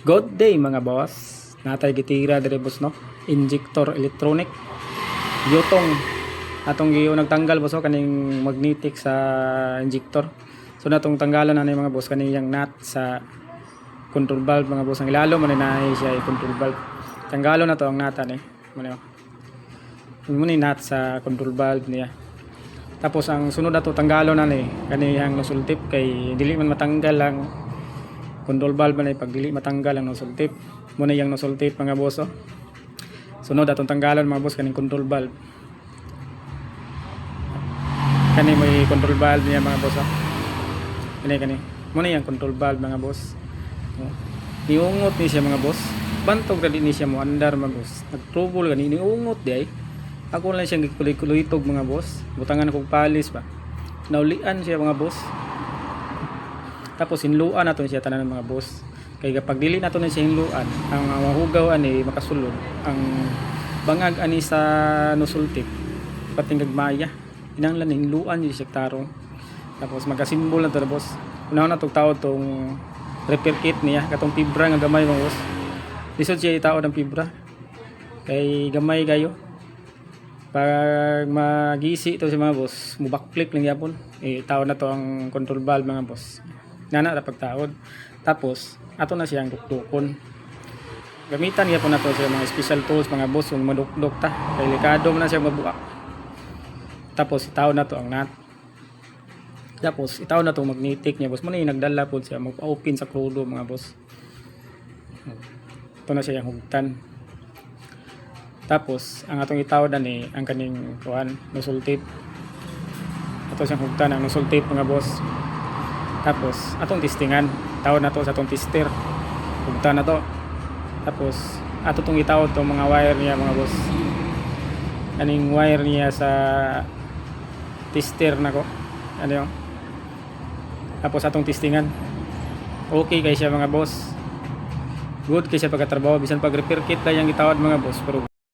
Good day mga boss. Natay gitira dire boss no. Injector electronic. Yutong atong giyo nagtanggal boss oh, kaning magnetic sa injector. So natong tanggalan na ni mga boss kaniyang nut sa control valve mga boss. Ang ilalo man na siya control valve. Tanggalon na to ang nata ni. Muna ni nut sa control valve niya. Tapos ang sunod ato tanggalon na ni kaniyang nozzle tip kay dili man matanggal ang control valve man ay pag dili matanggal ang nozzle tip. Muna yang nozzle tip mga boss oh. Sunod atong tanggalon mga boss kaning control valve. Kani may control valve niya mga boss oh. Kani. Muna yang control valve mga boss. Oh. Niungot ni siya mga boss. Bantog ra ni siya mo andar mga boss. Nag-trouble gani niungot di ay. Ako lang siyang gikuloy-kuluytog mga boss. Butangan akong palis ba. Naulian siya mga boss. Tapos hinluan nato siya tanan ng mga boss. Kay kapag dili nato na siya hinluan, ang mahugaw ani makasulod ang bangag ani sa nozzle tip pating gagmaya. Inanglan hinluan siya tarong. Tapos magasimbol na to boss. Una na tong tao tong repair kit niya katong fibra nga gamay mga boss. Lisod siya itao ng fibra. Kay gamay kayo. Pag magisi to si mga boss, mubakflip lang yapon. Tao na to ang control valve mga boss. Nana ra pagtaod. Tapos ato na siyang dukdukon. Gamitan gyapon nato siya mga special tools mga boss kung madukdok ta. Kay likado man na siya mabuak. Tapos itaw na to ang nut. Tapos itaw na to magnetic niya boss. Mo ni nagdala pod siya mag-open sa krudo mga boss. Ito na siya yung hugtan. Tapos ang atong itaw na ni ang kaning kuan nozzle tip. Ato siyang hugtan ang nozzle tip mga boss. Tapos atong testingan, tawod na to sa atong tester. Hugtan na to. Tapos ato tong itawod tong mga wire niya mga boss. Aning wire niya sa tester nako. Ano yun? Tapos atong testingan. Okay kay siya mga boss. Good kay siya pagkatrabaho bisan pag repair kit lang yang itawad mga boss pero